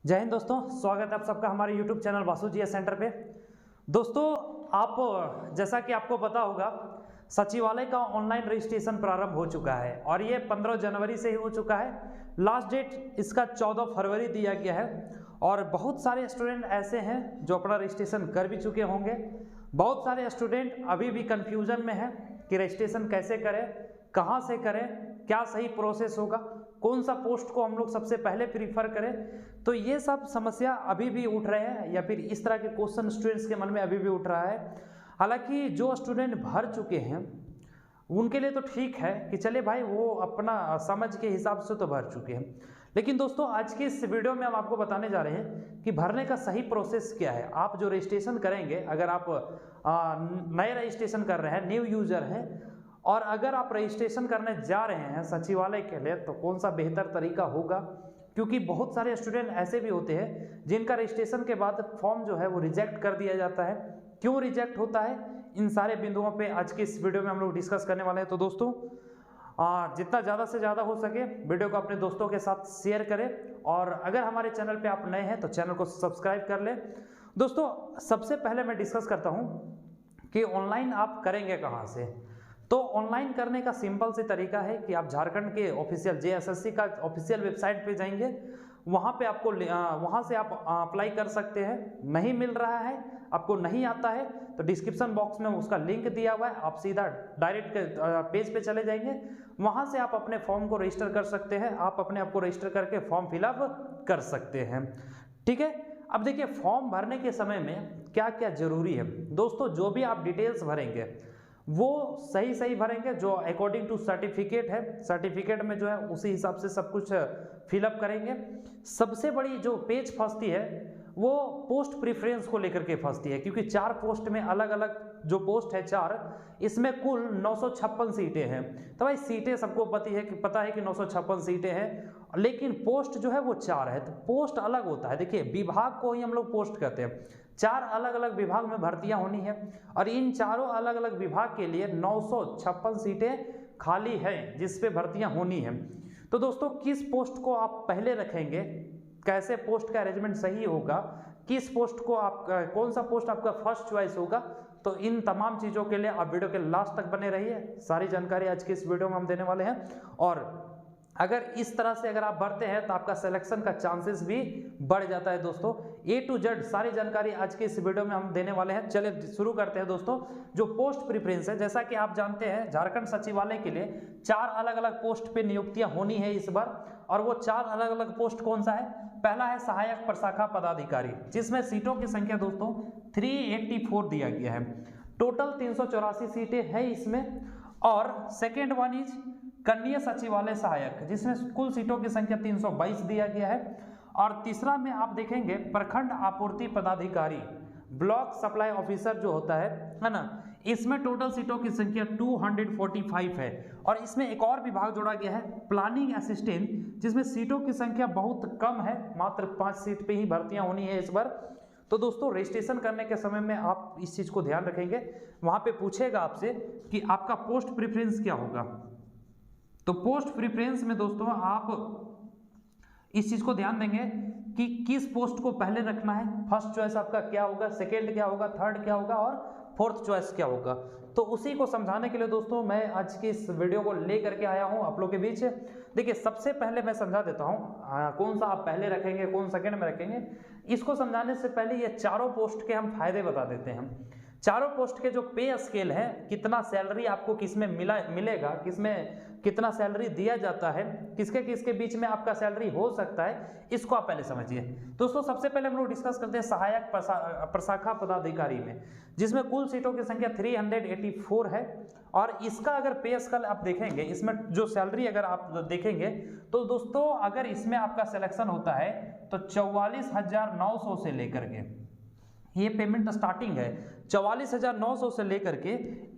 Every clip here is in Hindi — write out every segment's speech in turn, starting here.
जय हिंद दोस्तों, स्वागत है आप सबका हमारे YouTube channel Vasu GS centre पे। दोस्तों, आप जैसा कि आपको पता होगा, सचिवालय का ऑनलाइन रजिस्ट्रेशन प्रारंभ हो चुका है और ये 15 जनवरी से ही हो चुका है। लास्ट डेट इसका 14 फरवरी दिया गया है और बहुत सारे स्टूडेंट ऐसे हैं जो अपना रजिस्ट्रेशन कर भी चुके होंगे। बहुत सारे स्टूडेंट अभी भी कन्फ्यूजन में हैं कि रजिस्ट्रेशन कैसे करें, कहाँ से करें, क्या सही प्रोसेस होगा, कौन सा पोस्ट को हम लोग सबसे पहले प्रीफर करें। तो ये सब समस्या अभी भी उठ रहे हैं या फिर इस तरह के क्वेश्चन स्टूडेंट्स के मन में अभी भी उठ रहा है। हालांकि जो स्टूडेंट भर चुके हैं उनके लिए तो ठीक है कि चले भाई वो अपना समझ के हिसाब से तो भर चुके हैं, लेकिन दोस्तों आज की इस वीडियो में हम आपको बताने जा रहे हैं कि भरने का सही प्रोसेस क्या है। आप जो रजिस्ट्रेशन करेंगे, अगर आप नए रजिस्ट्रेशन कर रहे हैं, न्यू यूजर हैं, और अगर आप रजिस्ट्रेशन करने जा रहे हैं सचिवालय के लिए, तो कौन सा बेहतर तरीका होगा, क्योंकि बहुत सारे स्टूडेंट ऐसे भी होते हैं जिनका रजिस्ट्रेशन के बाद फॉर्म जो है वो रिजेक्ट कर दिया जाता है। क्यों रिजेक्ट होता है, इन सारे बिंदुओं पे आज के इस वीडियो में हम लोग डिस्कस करने वाले हैं। तो दोस्तों जितना ज़्यादा से ज़्यादा हो सके वीडियो को अपने दोस्तों के साथ शेयर करें, और अगर हमारे चैनल पे आप नए हैं तो चैनल को सब्सक्राइब कर लें। दोस्तों, सबसे पहले मैं डिस्कस करता हूँ कि ऑनलाइन आप करेंगे कहाँ से। तो ऑनलाइन करने का सिंपल सी तरीका है कि आप झारखंड के ऑफिशियल जेएसएससी का ऑफिशियल वेबसाइट पे जाएंगे, वहाँ पे आपको वहाँ से आप अप्लाई कर सकते हैं। नहीं मिल रहा है, आपको नहीं आता है, तो डिस्क्रिप्शन बॉक्स में उसका लिंक दिया हुआ है, आप सीधा डायरेक्ट पेज पे चले जाएंगे, वहाँ से आप अपने फॉर्म को रजिस्टर कर सकते हैं। आप अपने आप को रजिस्टर करके फॉर्म फिलअप कर सकते हैं। ठीक है, अब देखिए फॉर्म भरने के समय में क्या क्या जरूरी है। दोस्तों, जो भी आप डिटेल्स भरेंगे वो सही भरेंगे, जो अकॉर्डिंग टू सर्टिफिकेट है, सर्टिफिकेट में जो है उसी हिसाब से सब कुछ फिलअप करेंगे। सबसे बड़ी जो पेज फंसती है वो पोस्ट प्रेफरेंस को लेकर के फंसती है, क्योंकि 4 पोस्ट में अलग अलग जो पोस्ट है 4, इसमें कुल 956 सीटें हैं। तो भाई सीटें सबको पता है कि 956 सीटें हैं, लेकिन पोस्ट जो है वो 4 है। तो पोस्ट अलग होता है। देखिए, विभाग को ही हम लोग पोस्ट कहते हैं। 4 अलग अलग विभाग में भर्तियां होनी है और इन चारों अलग अलग विभाग के लिए 956 सीटें खाली हैं जिस पे भर्तियां होनी है। तो दोस्तों, किस पोस्ट को आप पहले रखेंगे, कैसे पोस्ट का अरेंजमेंट सही होगा, किस पोस्ट को आप कौन सा पोस्ट आपका फर्स्ट चॉइस होगा, तो इन तमाम चीज़ों के लिए आप वीडियो के लास्ट तक बने रहिए। सारी जानकारी आज की इस वीडियो में हम देने वाले हैं, और अगर इस तरह से अगर आप भरते हैं तो आपका सिलेक्शन का चांसेस भी बढ़ जाता है। दोस्तों, A to Z सारी जानकारी आज के इस वीडियो में हम देने वाले हैं। चलिए शुरू करते हैं। दोस्तों, जो पोस्ट प्रेफरेंस है, जैसा कि आप जानते हैं झारखंड सचिवालय के लिए 4 अलग अलग पोस्ट पे नियुक्तियां होनी है इस बार, और वो 4 अलग अलग पोस्ट कौन सा है। पहला है सहायक प्रशाखा पदाधिकारी, जिसमें सीटों की संख्या दोस्तों 384 दिया गया है। टोटल 384 सीटें हैं इसमें। और सेकेंड वन इज कनीय सचिवालय सहायक, जिसमें कुल सीटों की संख्या 322 दिया गया है। और तीसरा में आप देखेंगे प्रखंड आपूर्ति पदाधिकारी, ब्लॉक सप्लाई ऑफिसर जो होता है ना, इसमें टोटल सीटों की संख्या 245 है। और इसमें एक और विभाग जोड़ा गया है प्लानिंग असिस्टेंट, जिसमें सीटों की संख्या बहुत कम है, मात्र 5 सीट पे ही भर्तियां होनी है इस बार। तो दोस्तों, रजिस्ट्रेशन करने के समय में आप इस चीज़ को ध्यान रखेंगे। वहाँ पे पूछेगा आपसे कि आपका पोस्ट प्रेफरेंस क्या होगा। तो पोस्ट प्रेफरेंस में दोस्तों आप इस चीज को ध्यान देंगे कि किस पोस्ट को पहले रखना है। फर्स्ट चॉइस आपका क्या होगा, सेकंड क्या होगा, थर्ड क्या होगा और फोर्थ चॉइस क्या होगा। तो उसी को समझाने के लिए दोस्तों मैं आज की इस वीडियो को ले करके आया हूं आप लोग के बीच। देखिए, सबसे पहले मैं समझा देता हूं कौन सा आप पहले रखेंगे, कौन सेकंड में रखेंगे। इसको समझाने से पहले ये चारों पोस्ट के हम फायदे बता देते हैं। चारों पोस्ट के जो पे स्केल है, कितना सैलरी आपको किसमें मिलेगा, किसमें कितना सैलरी दिया जाता है, किसके किसके बीच में आपका सैलरी हो सकता है, इसको आप पहले समझिए। दोस्तों, सबसे पहले हम लोग डिस्कस करते हैं सहायक प्रशाखा पदाधिकारी में, जिसमें कुल सीटों की संख्या 384 है। और इसका अगर पे स्केल आप देखेंगे, इसमें जो सैलरी अगर आप देखेंगे तो दोस्तों अगर इसमें आपका सिलेक्शन होता है तो 44,900 से लेकर के, ये पेमेंट स्टार्टिंग है 44,900 से लेकर के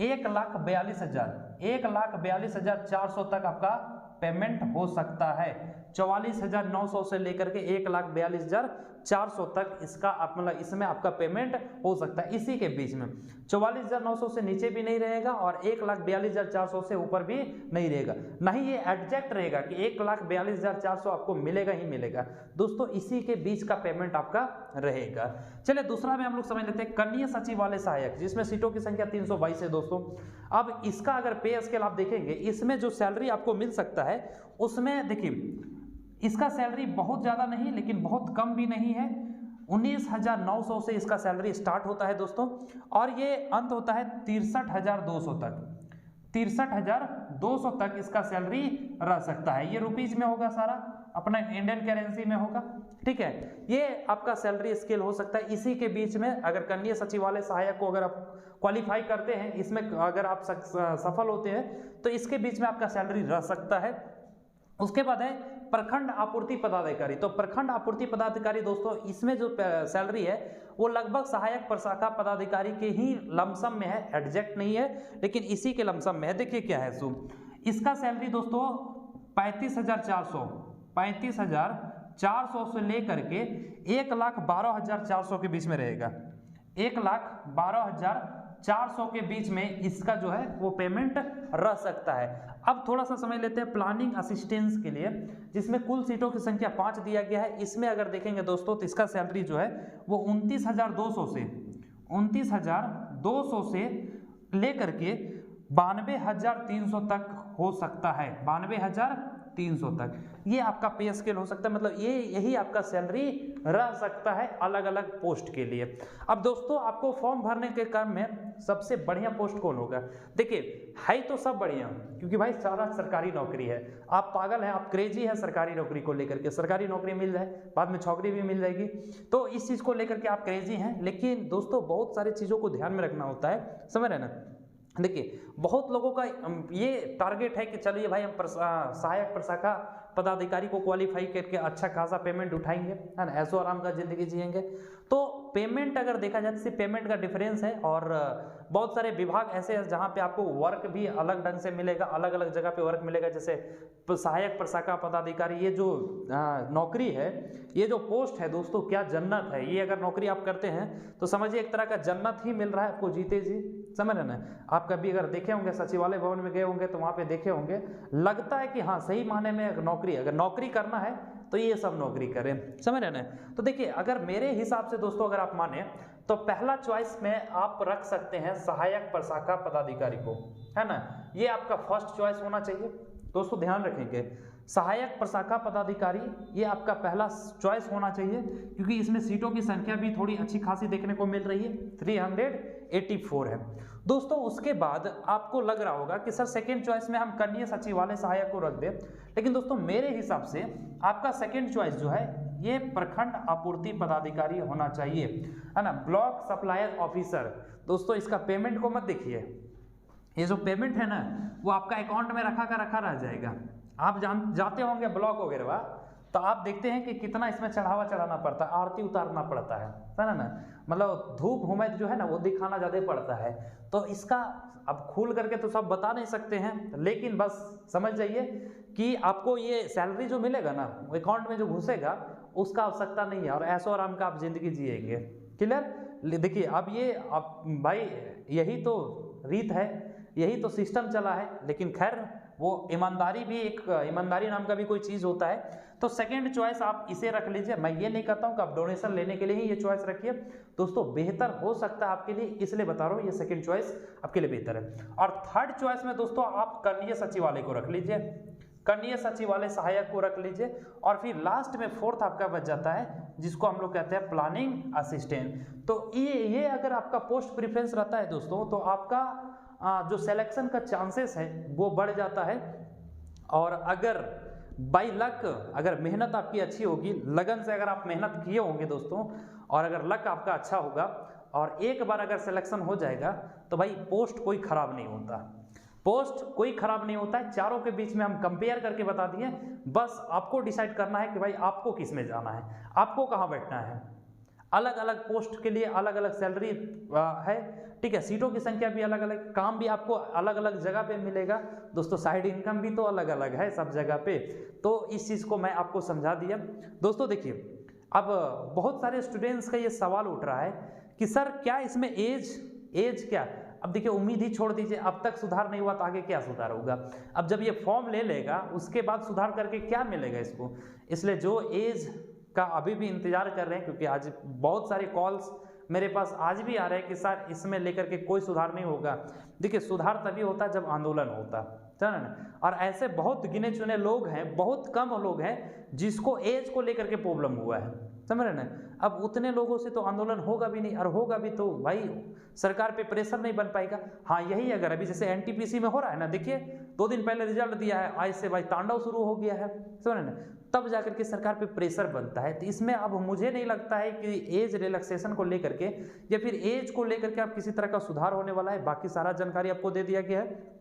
1,42,400 तक आपका पेमेंट हो सकता है। 44,900 से लेकर के 1,42,400 तक इसका मतलब इसमें आपका पेमेंट हो सकता है, इसी के बीच में 44,900 से नीचे भी नहीं रहेगा और 1,42,400 से ऊपर भी नहीं रहेगा। नहीं ये एग्जैक्ट रहेगा कि 1,42,400 आपको मिलेगा ही मिलेगा दोस्तों, इसी के बीच का पेमेंट आपका रहेगा। चलिए दूसरा में हम लोग समझ लेते हैं कनीय सचिवालय सहायक, जिसमें सीटों की संख्या 322 है दोस्तों। अब इसका अगर पे स्केल आप देखेंगे, इसमें जो सैलरी आपको मिल सकता है उसमें देखिए इसका सैलरी बहुत ज़्यादा नहीं लेकिन बहुत कम भी नहीं है। 19,900 से इसका सैलरी स्टार्ट होता है दोस्तों और ये अंत होता है 63,200 तक। 63,200 तक इसका सैलरी रह सकता है। ये रुपीज में होगा, सारा अपना इंडियन करेंसी में होगा, ठीक है। ये आपका सैलरी स्केल हो सकता है। इसी के बीच में अगर कनीय सचिवालय सहायक को अगर आप क्वालिफाई करते हैं, इसमें अगर आप सफल होते हैं तो इसके बीच में आपका सैलरी रह सकता है। उसके बाद है प्रखंड आपूर्ति पदाधिकारी। तो प्रखंड आपूर्ति पदाधिकारी दोस्तों, इसमें जो सैलरी है वो लगभग सहायक प्रशाखा पदाधिकारी के ही लमसम में है, एग्जैक्ट नहीं है लेकिन इसी के लमसम में है। देखिए क्या है सो इसका सैलरी दोस्तों 35,400 से लेकर के 1,12,400 के बीच में रहेगा। 1,12,400 के बीच में इसका जो है वो पेमेंट रह सकता है। अब थोड़ा सा समझ लेते हैं प्लानिंग असिस्टेंस के लिए, जिसमें कुल सीटों की संख्या 5 दिया गया है। इसमें अगर देखेंगे दोस्तों तो इसका सैलरी जो है वो 29,200 से लेकर के 92,300 तक हो सकता है। 92,300 तक ये आपका पे स्केल हो सकता है, मतलब यही आपका सैलरी रह सकता है अलग अलग पोस्ट के लिए। अब दोस्तों आपको फॉर्म भरने के क्रम में सबसे बढ़िया पोस्ट कौन होगा? देखिए है तो सब बढ़िया, क्योंकि भाई सारा सरकारी नौकरी है। आप पागल हैं, आप क्रेजी हैं सरकारी नौकरी को लेकर के, सरकारी नौकरी मिल जाए बाद में छौकरी भी मिल जाएगी, तो इस चीज़ को लेकर के आप क्रेजी हैं। लेकिन दोस्तों बहुत सारी चीज़ों को ध्यान में रखना होता है, समझ रहे ना। देखिए बहुत लोगों का ये टारगेट है कि चलिए भाई हम सहायक प्रशाखा पदाधिकारी को क्वालिफाई करके अच्छा खासा पेमेंट उठाएंगे, है ना, ऐसो आराम का जिंदगी जिएंगे। तो पेमेंट अगर देखा जाए तो पेमेंट का डिफरेंस है और बहुत सारे विभाग ऐसे हैं जहाँ पे आपको वर्क भी अलग ढंग से मिलेगा, अलग अलग जगह पे वर्क मिलेगा। जैसे सहायक प्रशाखा पदाधिकारी, ये जो नौकरी है, ये जो पोस्ट है दोस्तों, क्या जन्नत है। ये अगर नौकरी आप करते हैं तो समझिए एक तरह का जन्नत ही मिल रहा है आपको जीते जी, समझ रहे ना। आप कभी अगर देखे होंगे सचिवालय भवन में गए होंगे तो वहाँ पे देखे होंगे, लगता है कि हाँ सही माने में नौकरी, अगर नौकरी करना है तो ये सब नौकरी करें, समझ रहे ना। तो देखिए अगर मेरे हिसाब से दोस्तों अगर आप माने तो पहला चॉइस में आप रख सकते हैं सहायक प्रशाखा पदाधिकारी को, है ना। ये आपका फर्स्ट चॉइस होना चाहिए दोस्तों, ध्यान रखेंगे। सहायक प्रशाखा पदाधिकारी ये आपका पहला चॉइस होना चाहिए, क्योंकि इसमें सीटों की संख्या भी थोड़ी अच्छी खासी देखने को मिल रही है, 384 है दोस्तों। उसके बाद आपको लग रहा होगा कि सर सेकंड चॉइस में हम कनीय सचिवालय सहायक को रख दें, लेकिन दोस्तों मेरे हिसाब से आपका सेकंड चॉइस जो है ये प्रखंड आपूर्ति पदाधिकारी होना चाहिए, है ना, ब्लॉक सप्लायर ऑफिसर। दोस्तों इसका पेमेंट को मत देखिए, ये जो पेमेंट है ना वो आपका अकाउंट में रखा रह जाएगा। आप जाते होंगे ब्लॉक वगैरह तो आप देखते हैं कि कितना इसमें चढ़ाना पड़ता है, आरती उतारना पड़ता है ना, मतलब धूप हुमैत जो है ना वो दिखाना ज़्यादा पड़ता है। तो इसका अब खुल करके तो सब बता नहीं सकते हैं, लेकिन बस समझ जाइए कि आपको ये सैलरी जो मिलेगा ना अकाउंट में जो घुसेगा उसका आवश्यकता नहीं है और ऐसो आराम का आप जिंदगी जिएंगे। क्लियर? देखिए अब ये आप भाई यही तो रीत है, यही तो सिस्टम चला है, लेकिन खैर वो ईमानदारी भी एक ईमानदारी नाम का भी कोई चीज़ होता है। तो सेकंड चॉइस आप इसे रख लीजिए। मैं ये नहीं कहता हूँ कि आप डोनेशन लेने के लिए ही ये चॉइस रखिए दोस्तों, बेहतर हो सकता है आपके लिए, इसलिए बता रहा हूँ ये सेकंड चॉइस आपके लिए बेहतर है। और थर्ड चॉइस में दोस्तों आप कनीय सचिवालय को रख लीजिए, कनीय सचिवालय सहायक को रख लीजिए। और फिर लास्ट में फोर्थ आपका बच जाता है जिसको हम लोग कहते हैं प्लानिंग असिस्टेंट। तो ये अगर आपका पोस्ट प्रेफरेंस रहता है दोस्तों तो आपका जो सिलेक्शन का चांसेस है वो बढ़ जाता है। और अगर बाय लक अगर मेहनत आपकी अच्छी होगी, लगन से अगर आप मेहनत किए होंगे दोस्तों, और अगर लक आपका अच्छा होगा और एक बार अगर सिलेक्शन हो जाएगा तो भाई पोस्ट कोई खराब नहीं होता, पोस्ट कोई खराब नहीं होता है। चारों के बीच में हम कंपेयर करके बता दिए, बस आपको डिसाइड करना है कि भाई आपको किस में जाना है, आपको कहाँ बैठना है। अलग अलग पोस्ट के लिए अलग अलग सैलरी है, ठीक है। सीटों की संख्या भी अलग अलग, काम भी आपको अलग अलग जगह पे मिलेगा दोस्तों, साइड इनकम भी तो अलग अलग है सब जगह पे। तो इस चीज़ को मैं आपको समझा दिया दोस्तों। देखिए, अब बहुत सारे स्टूडेंट्स का ये सवाल उठ रहा है कि सर क्या इसमें एज क्या। अब देखिए, उम्मीद ही छोड़ दीजिए, अब तक सुधार नहीं हुआ तो आगे क्या सुधार होगा। अब जब ये फॉर्म ले लेगा उसके बाद सुधार करके क्या मिलेगा इसको। इसलिए जो एज का अभी भी इंतजार कर रहे हैं, क्योंकि आज बहुत सारे कॉल्स मेरे पास आज भी आ रहे हैं कि सर इसमें लेकर के कोई सुधार नहीं होगा। देखिए, सुधार तभी होता है जब आंदोलन होता, समझ ना। और ऐसे बहुत गिने चुने लोग हैं, बहुत कम लोग हैं जिसको एज को लेकर के प्रॉब्लम हुआ है, समझ रहे ना। अब उतने लोगों से तो आंदोलन होगा भी नहीं, और होगा भी तो भाई सरकार पे प्रेशर नहीं बन पाएगा। हाँ, यही अगर अभी जैसे एनटीपीसी में हो रहा है ना, देखिए 2 दिन पहले रिजल्ट दिया है, आज से भाई तांडव शुरू हो गया है, समझ रहे ना। तब जाकर के सरकार पे प्रेशर बनता है। तो इसमें अब मुझे नहीं लगता है कि एज रिलैक्सेशन को लेकर के या फिर एज को लेकर के आप किसी तरह का सुधार होने वाला है। बाकी सारा जानकारी आपको दे दिया गया है।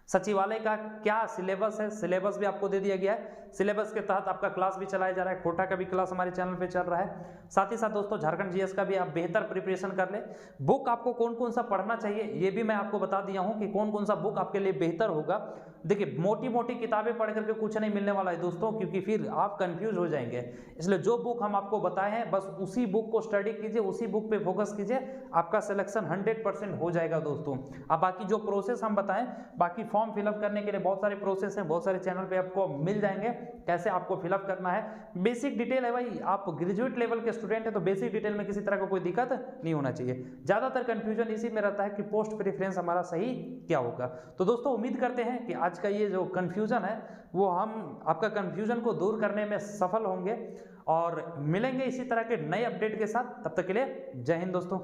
सचिवालय का क्या सिलेबस है, सिलेबस भी आपको दे दिया गया है। सिलेबस के तहत आपका क्लास भी चलाया जा रहा है, कोटा का भी क्लास हमारे चैनल पे चल रहा है। साथ ही साथ दोस्तों झारखंड जीएस का भी आप बेहतर प्रिपरेशन कर ले। बुक आपको कौन कौन सा पढ़ना चाहिए ये भी मैं आपको बता दिया हूँ कि कौन कौन सा बुक आपके लिए बेहतर होगा। देखिए, मोटी मोटी किताबें पढ़ करके कुछ नहीं मिलने वाला है दोस्तों, क्योंकि फिर आप कंफ्यूज हो जाएंगे। इसलिए जो बुक हम आपको बताए हैं बस उसी बुक को स्टडी कीजिए, उसी बुक पे फोकस कीजिए, आपका सिलेक्शन 100% हो जाएगा दोस्तों। अब बाकी जो प्रोसेस हम बताएं, बाकी फॉर्म फिलअप करने के लिए बहुत सारे प्रोसेस हैं, बहुत सारे चैनल पे आपको मिल जाएंगे कैसे आपको फिलअप करना है। बेसिक डिटेल है भाई, आप ग्रेजुएट लेवल के स्टूडेंट है तो बेसिक डिटेल में किसी तरह का कोई दिक्कत नहीं होना चाहिए। ज्यादातर कंफ्यूजन इसी में रहता है कि पोस्ट प्रेफरेंस हमारा सही क्या होगा। तो दोस्तों उम्मीद करते हैं कि आज का ये जो कंफ्यूजन है वो हम आपका कंफ्यूजन को दूर करने में सफल होंगे और मिलेंगे इसी तरह के नए अपडेट के साथ। तब तक के लिए जय हिंद दोस्तों।